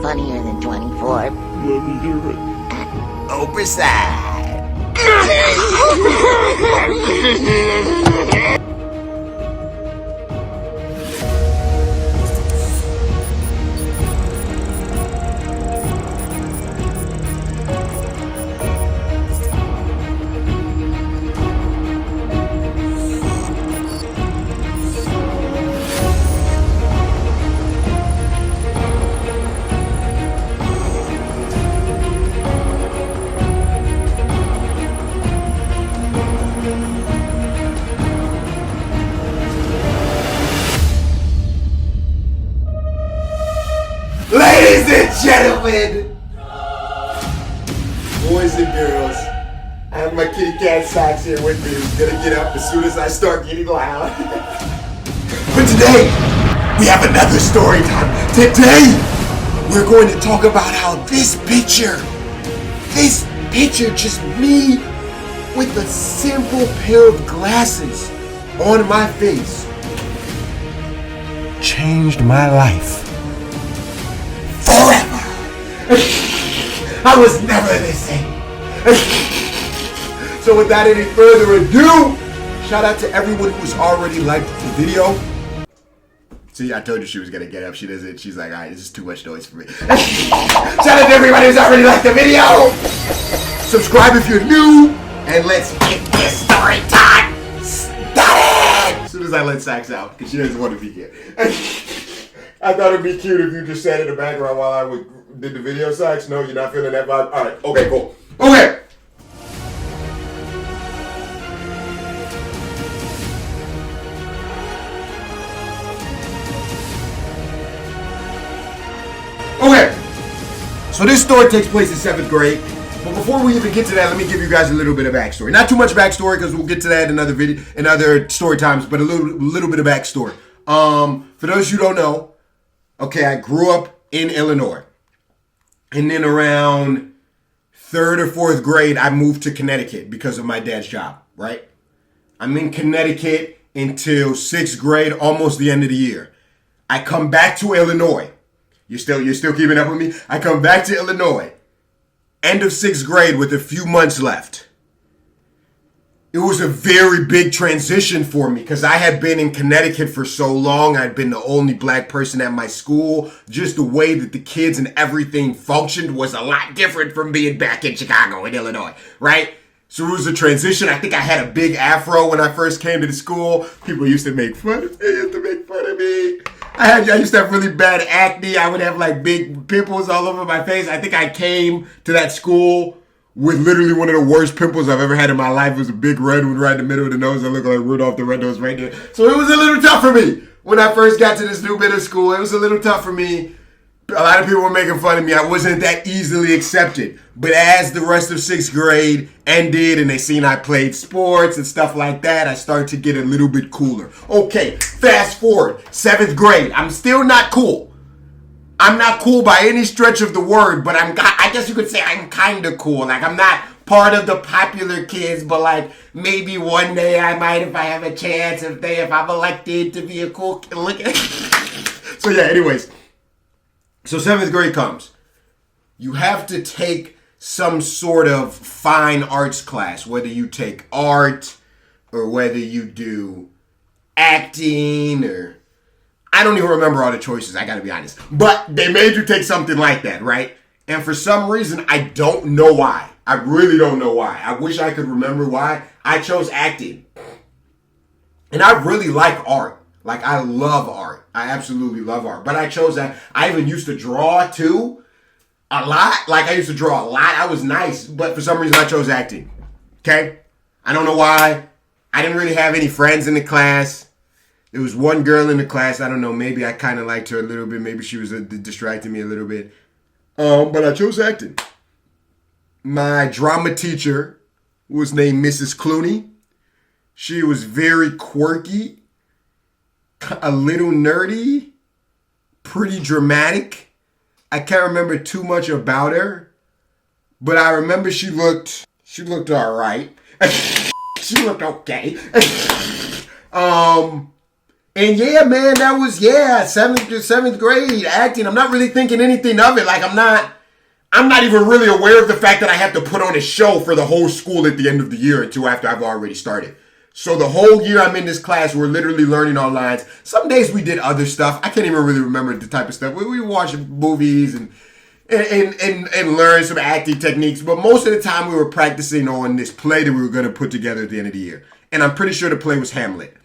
funnier than 24? Let me hear it. Overside. Ladies and gentlemen, boys and girls, I have my kitty cat Socks here with me. Who's gonna get up as soon as I start getting loud. But today, we have another story time. Today, we're going to talk about how this picture, just me with a simple pair of glasses on my face, changed my life. Forever. I was never the same. So without any further ado, shout out to everyone who's already liked the video. See, I told you she was gonna get up. She doesn't. She's like, alright, this is too much noise for me. Shout out to everybody who's already liked the video. Subscribe if you're new, and let's get this story time started. As soon as I let Sax out, because she doesn't want to be here. I thought it'd be cute if you just sat in the background while I did the video, Sax. No, you're not feeling that vibe? Alright, okay, cool. Okay. Okay. So this story takes place in 7th grade. But before we even get to that, let me give you guys a little bit of backstory. Not too much backstory, because we'll get to that in other video, in other story times, but a little bit of backstory. For those who don't know, okay, I grew up in Illinois. And then around 3rd or 4th grade, I moved to Connecticut because of my dad's job, right? I'm in Connecticut until 6th grade, almost the end of the year. I come back to Illinois. You're still keeping up with me? I come back to Illinois. End of 6th grade with a few months left. It was a very big transition for me because I had been in Connecticut for so long. I'd been the only black person at my school. Just the way that the kids and everything functioned was a lot different from being back in Chicago in Illinois, right? So it was a transition. I think I had a big afro when I first came to the school. People used to make fun of me. I used to have really bad acne. I would have like big pimples all over my face. I think I came to that school with literally one of the worst pimples I've ever had in my life. It was a big red one right in the middle of the nose. I looked like Rudolph the Red-Nosed Reindeer. So it was a little tough for me when I first got to this new bit of school. It was a little tough for me. A lot of people were making fun of me. I wasn't that easily accepted. But as the rest of 6th grade ended and they seen I played sports and stuff like that, I started to get a little bit cooler. Okay, fast forward, 7th grade. I'm still not cool. I'm not cool by any stretch of the word, but I guess you could say I'm kind of cool. Like, I'm not part of the popular kids, but like maybe one day I might if I have a chance, if I'm elected to be a cool kid. Look at So yeah, anyways. So 7th grade comes. You have to take some sort of fine arts class, whether you take art or whether you do acting or I don't even remember all the choices, I gotta be honest. But they made you take something like that, right? And for some reason, I don't know why. I really don't know why. I wish I could remember why. I chose acting. And I really like art. Like, I love art. I absolutely love art. But I chose that. I even used to draw, too. A lot. Like, I used to draw a lot. I was nice. But for some reason, I chose acting. Okay? I don't know why. I didn't really have any friends in the class. There was one girl in the class. I don't know. Maybe I kind of liked her a little bit. Maybe she was distracting me a little bit. But I chose acting. My drama teacher was named Mrs. Clooney. She was very quirky, a little nerdy, pretty dramatic. I can't remember too much about her, but I remember she looked all right. She looked okay. And yeah, man, that was, seventh grade acting. I'm not really thinking anything of it. Like, I'm not even really aware of the fact that I have to put on a show for the whole school at the end of the year until after I've already started. So the whole year I'm in this class, we're literally learning our lines. Some days we did other stuff. I can't even really remember the type of stuff. We watched movies and learn some acting techniques. But most of the time we were practicing on this play that we were going to put together at the end of the year. And I'm pretty sure the play was Hamlet.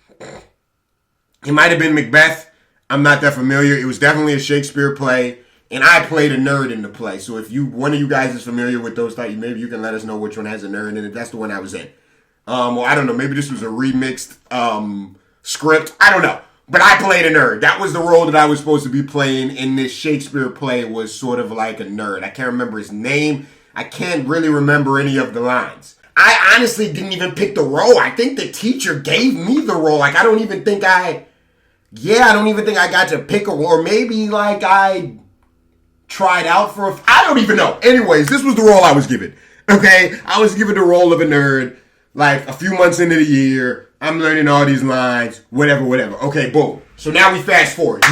It might have been Macbeth. I'm not that familiar. It was definitely a Shakespeare play. And I played a nerd in the play. So if one of you guys is familiar with those types, maybe you can let us know which one has a nerd in it. That's the one I was in. Or I don't know. Maybe this was a remixed script. I don't know. But I played a nerd. That was the role that I was supposed to be playing in this Shakespeare play. Was sort of like a nerd. I can't remember his name. I can't really remember any of the lines. I honestly didn't even pick the role. I think the teacher gave me the role. Like, I don't even think I got to pick a role. Or maybe like I tried out for I don't even know. Anyways, this was the role I was given. Okay? I was given the role of a nerd, like a few months into the year. I'm learning all these lines, whatever. Okay, boom. So now we fast forward.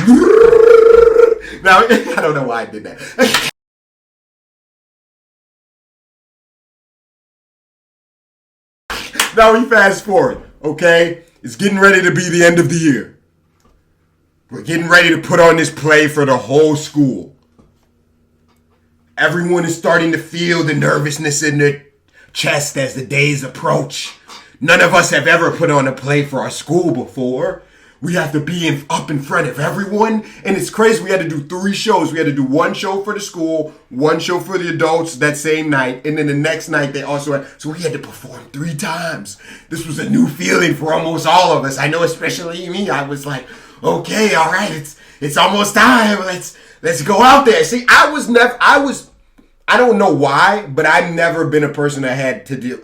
Now, I don't know why I did that. Now we fast forward, okay? It's getting ready to be the end of the year. We're getting ready to put on this play for the whole school. Everyone is starting to feel the nervousness in their chest as the days approach. None of us have ever put on a play for our school before. We have to be up in front of everyone. And it's crazy. We had to do 3 shows. We had to do 1 show for the school, 1 show for the adults that same night. And then the next night they also had, so we had to perform 3 times. This was a new feeling for almost all of us. I know especially me. I was like, okay, all right, it's almost time. Let's go out there. See, I don't know why, but I've never been a person that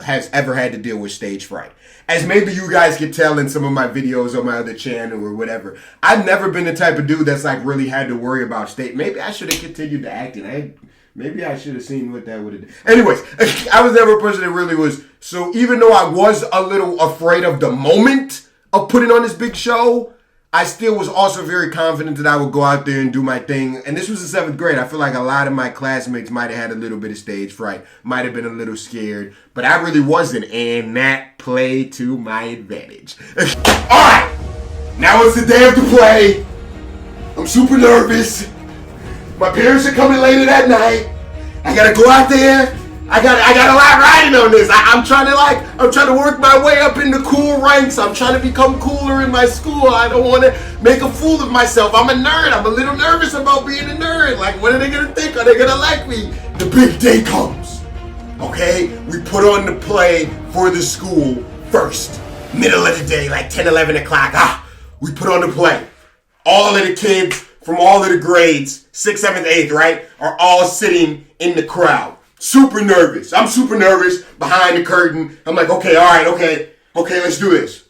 has ever had to deal with stage fright. As maybe you guys can tell in some of my videos on my other channel or whatever. I've never been the type of dude that's like really had to worry about stage. Maybe I should have continued to acting. Maybe I should have seen what that would have done. Anyways, I was never a person that really was. So even though I was a little afraid of the moment of putting on this big show, I still was also very confident that I would go out there and do my thing. And this was the 7th grade. I feel like a lot of my classmates might have had a little bit of stage fright, might have been a little scared, but I really wasn't. And that played to my advantage. All right, now it's the day of the play. I'm super nervous. My parents are coming later that night. I gotta go out there. I got a lot riding on this. I'm trying to work my way up in the cool ranks. I'm trying to become cooler in my school. I don't want to make a fool of myself. I'm a nerd. I'm a little nervous about being a nerd. Like, what are they gonna think? Are they gonna like me? The big day comes. Okay, we put on the play for the school first, middle of the day, like 10, 11 o'clock. We put on the play. All of the kids from all of the grades, 6th, 7th, 8th, right, are all sitting in the crowd. Super nervous. I'm super nervous behind the curtain. I'm like, okay, all right, okay, let's do this.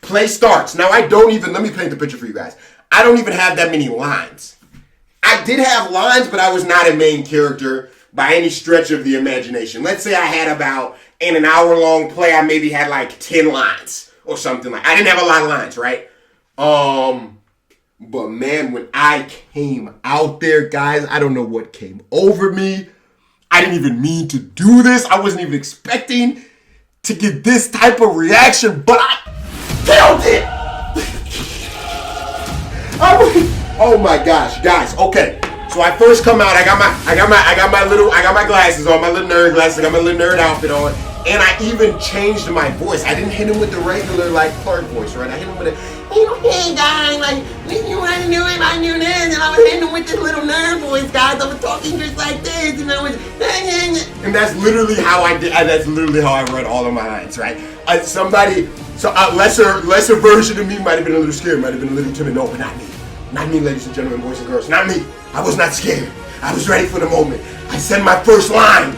Play starts. Now, let me paint the picture for you guys. I don't even have that many lines. I did have lines, but I was not a main character by any stretch of the imagination. Let's say I had in an hour-long play, I maybe had like 10 lines or something I didn't have a lot of lines, right? But man, when I came out there, guys, I don't know what came over me. I didn't even mean to do this. I wasn't even expecting to get this type of reaction, but I killed it. Oh my gosh, guys. Okay, so I first come out. I got my glasses on, my little nerd glasses. I got my little nerd outfit on, and I even changed my voice. I didn't hit him with the regular like Clark voice, right? I hit him with hey guys, like you want to do it? I knew this, and I was hitting him with this little nerd voice, guys. I was talking just like this, and I was, and that's literally how I did. That's literally how I read all of my lines, right? A lesser version of me might have been a little scared, might have been a little timid. No, but not me. Not me, ladies and gentlemen, boys and girls. Not me. I was not scared. I was ready for the moment. I said my first line.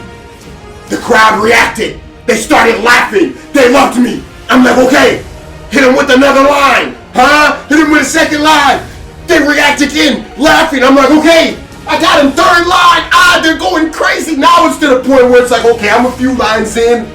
The crowd reacted. They started laughing. They loved me. I'm like, okay, hit him with another line. Hit him with a second line. They react again, laughing. I'm like, okay, I got him, 3rd line. They're going crazy. Now it's to the point where it's like, okay, I'm a few lines in.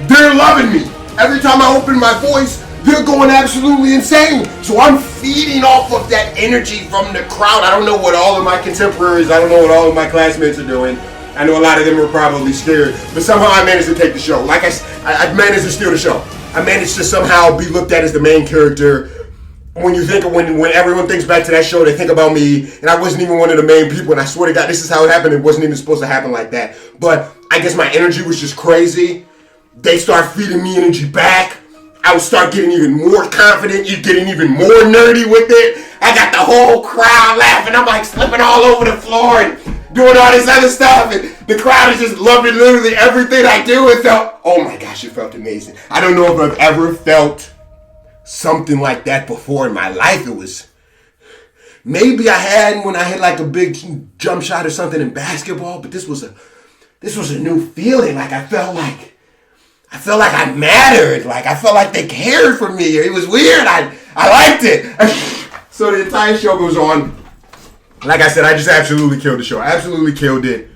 They're loving me. Every time I open my voice, they're going absolutely insane. So I'm feeding off of that energy from the crowd. I don't know what all of my contemporaries, I don't know what all of my classmates are doing. I know a lot of them were probably scared, but somehow I managed to take the show. Like I managed to steal the show. I managed to somehow be looked at as the main character. When you think of when everyone thinks back to that show, they think about me, and I wasn't even one of the main people. And I swear to God, this is how it happened. It wasn't even supposed to happen like that. But I guess my energy was just crazy. They start feeding me energy back. I would start getting even more confident. You're getting even more nerdy with it. I got the whole crowd laughing. I'm like slipping all over the floor and doing all this other stuff. And the crowd is just loving literally everything I do. It felt, oh my gosh, it felt amazing. I don't know if I've ever felt something like that before in my life. It was, maybe I had when I had like a big jump shot or something in basketball, but this was a new feeling. Like I felt like I mattered. Like I felt like they cared for me. It was weird. I liked it. So the entire show goes on. Like I said, I just absolutely killed the show. Absolutely killed it.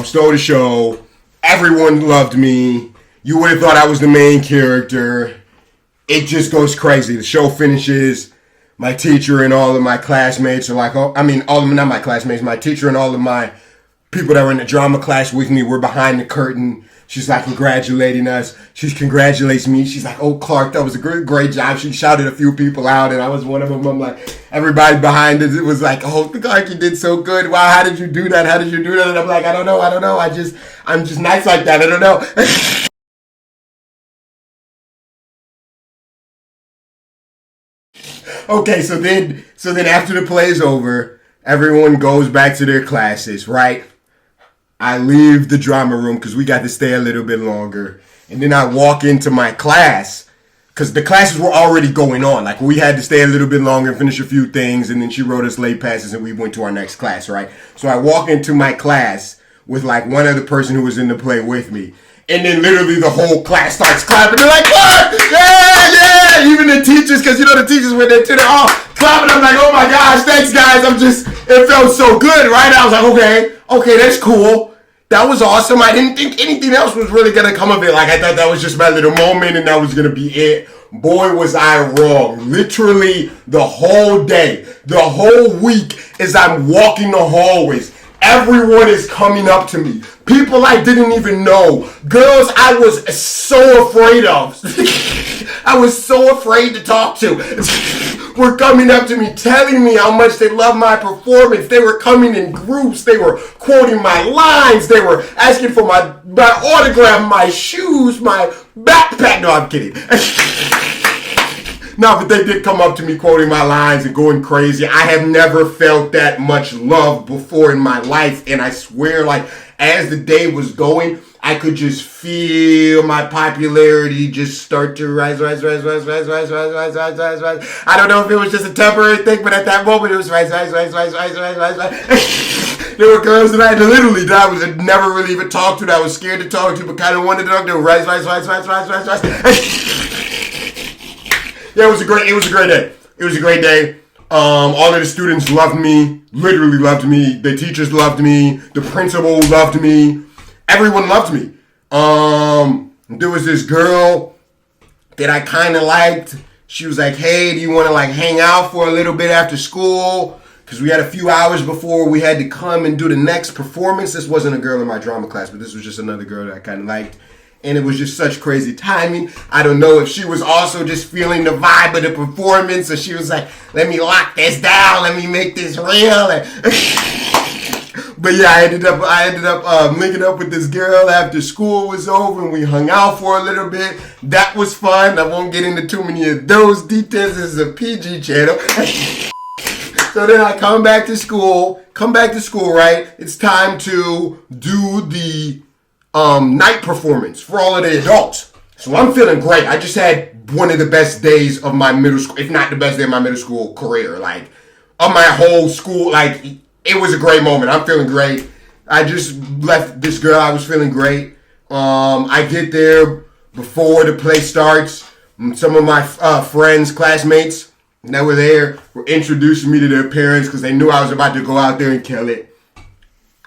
Stole the show. Everyone loved me. You would have thought I was the main character. It just goes crazy. The show finishes. My teacher and all of my classmates are like, oh, I mean, all of them, not my classmates, my teacher and all of my people that were in the drama class with me were behind the curtain. She's like congratulating us. She congratulates me. She's like, oh, Clark, that was a great job. She shouted a few people out, and I was one of them. I'm like, everybody behind it was like, oh, Clark, you did so good. Wow, how did you do that? How did you do that? And I'm like, I don't know. I'm just nice like that. I don't know. Okay, so then after the play is over, everyone goes back to their classes, right? I leave the drama room because we got to stay a little bit longer. And then I walk into my class because the classes were already going on. Like we had to stay a little bit longer and finish a few things. And then she wrote us late passes and we went to our next class, right? So I walk into my class with like one other person who was in the play with me. And then literally the whole class starts clapping. They're like, Clark! Yeah, yeah! Even the teachers, because you know the teachers went there too. They're all clapping. I'm like, oh my gosh, thanks guys. It felt so good, right? I was like, okay, that's cool. That was awesome. I didn't think anything else was really going to come of it. Like I thought that was just my little moment and that was going to be it. Boy, was I wrong. Literally the whole day, the whole week as I'm walking the hallways, everyone is coming up to me. People I didn't even know. Girls I was so afraid of. I was so afraid to talk to. Were coming up to me, telling me how much they love my performance. They were coming in groups. They were quoting my lines. They were asking for my autograph, my shoes, my backpack. No, I'm kidding. No, but they did come up to me quoting my lines and going crazy. I have never felt that much love before in my life. And I swear, like, as the day was going, I could just feel my popularity just start to rise. I don't know if it was just a temporary thing, but at that moment it was rise. There were girls that I was never really even talked to, that I was scared to talk to, but kind of wanted to talk to. Rise. Yeah, it was a great day. It was a great day. All of the students loved me, literally loved me. The teachers loved me. The principal loved me. Everyone loved me. There was this girl that I kind of liked. She was like, hey, do you want to like hang out for a little bit after school? Because we had a few hours before we had to come and do the next performance. This wasn't a girl in my drama class, but this was just another girl that I kind of liked. And it was just such crazy timing. I don't know if she was also just feeling the vibe of the performance, or she was like, let me lock this down, let me make this real. But yeah, I ended up linking up with this girl after school was over, and we hung out for a little bit. That was fun. I won't get into too many of those details. This is a PG channel. So then I come back to school, right? It's time to do the night performance for all of the adults. So I'm feeling great. I just had one of the best days of my middle school, if not the best day of my middle school career, like of my whole school. Like it was a great moment. I'm feeling great. I just left this girl. I was feeling great. I get there before the play starts. Some of my friends, classmates that were there were introducing me to their parents because they knew I was about to go out there and kill it.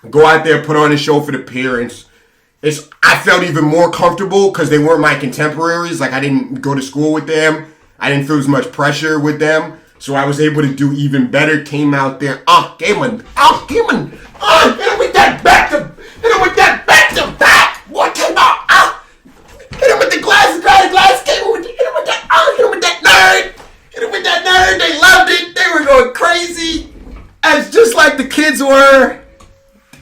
Go out there, put on a show for the parents. I felt even more comfortable because they weren't my contemporaries. Like I didn't go to school with them. I didn't feel as much pressure with them, so I was able to do even better. Came out there, hit him with that back to back. What came out? Hit him with the glass came with hit him with that nerd. Hit him with that nerd. They loved it. They were going crazy. As just like the kids were.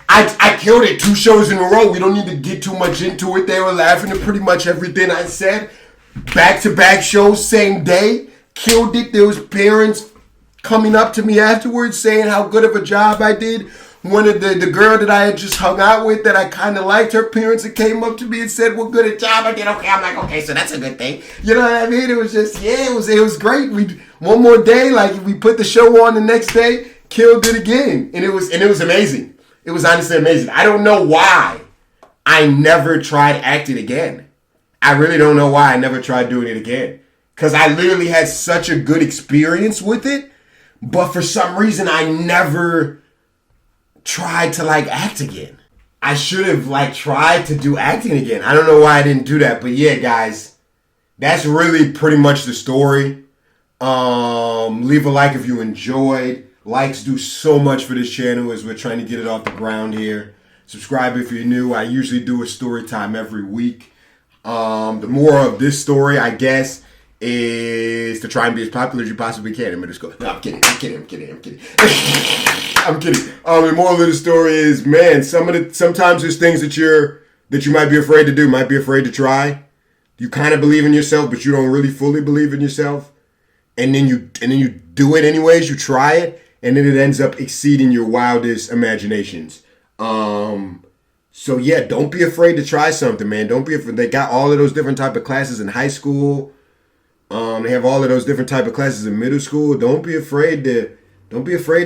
I killed it 2 shows in a row. We don't need to get too much into it. They were laughing at pretty much everything I said. Back-to-back shows, same day. Killed it. There was parents coming up to me afterwards saying how good of a job I did. One of the girl that I had just hung out with that I kind of liked, her parents that came up to me and said, what good a job I did. Okay, I'm like, okay, so that's a good thing. You know what I mean? It was just, it was great. One more day, like we put the show on the next day, killed it again. And it was amazing. It was honestly amazing. I don't know why I never tried acting again. I really don't know why I never tried doing it again. Because I literally had such a good experience with it. But for some reason, I never tried to act again. I should have tried to do acting again. I don't know why I didn't do that. But yeah, guys, that's really pretty much the story. Leave a like if you enjoyed. Likes do so much for this channel as we're trying to get it off the ground here. Subscribe if you're new. I usually do a story time every week. The more of this story, I guess, is to try and be as popular as you possibly can. I'm kidding. I'm kidding. The moral of the story is, man, sometimes there's things that you might be afraid to do, might be afraid to try. You kind of believe in yourself, but you don't really fully believe in yourself. And then you do it anyways. You try it. And then it ends up exceeding your wildest imaginations. So yeah, don't be afraid to try something, man. Don't be afraid. They got all of those different type of classes in high school. They have all of those different type of classes in middle school. Don't be afraid to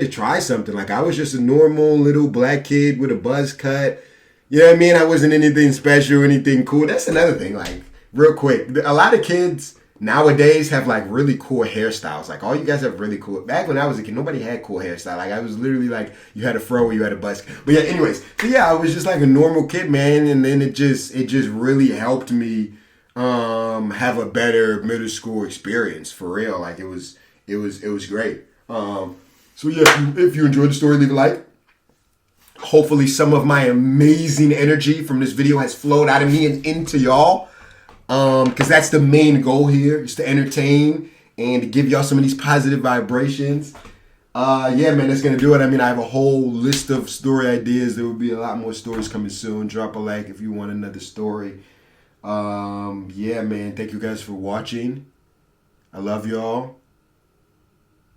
try something. Like, I was just a normal little black kid with a buzz cut. You know what I mean? I wasn't anything special, anything cool. That's another thing. Like, real quick, a lot of kids nowadays have really cool hairstyles. Like, all you guys have really cool. Back when I was a kid, nobody had cool hairstyle. Like, I was literally you had a fro or you had a buzz. But yeah, anyways. So yeah, I was just a normal kid, man. And then it just really helped me have a better middle school experience for real. Like, it was great. So yeah, if you enjoyed the story, leave a like. Hopefully some of my amazing energy from this video has flowed out of me and into y'all. Because that's the main goal here, is to entertain and to give y'all some of these positive vibrations. Yeah, man, that's going to do it. I mean, I have a whole list of story ideas. There will be a lot more stories coming soon. Drop a like if you want another story. Yeah, man, thank you guys for watching. I love y'all.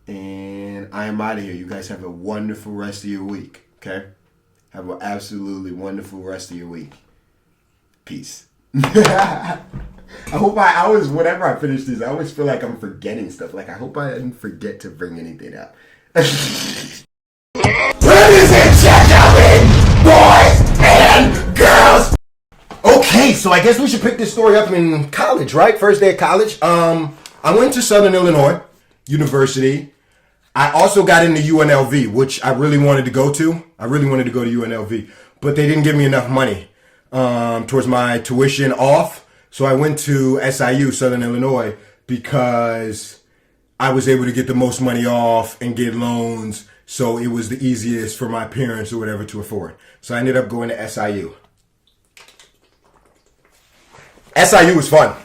And I am out of here. You guys have a wonderful rest of your week, okay? Have an absolutely wonderful rest of your week. Peace. Whenever I finish this, I always feel like I'm forgetting stuff. Like, I hope I didn't forget to bring anything up. Ladies and gentlemen, boys and girls. Okay, so I guess we should pick this story up in college, right? First day of college. I went to Southern Illinois University. I also got into UNLV, which I really wanted to go to. I really wanted to go to UNLV, but they didn't give me enough money towards my tuition off. So I went to SIU, Southern Illinois, because I was able to get the most money off and get loans. So it was the easiest for my parents or whatever to afford. So I ended up going to SIU. SIU was fun.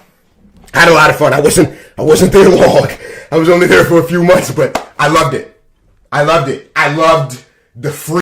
I had a lot of fun. I wasn't there long. I was only there for a few months, but I loved it. I loved the free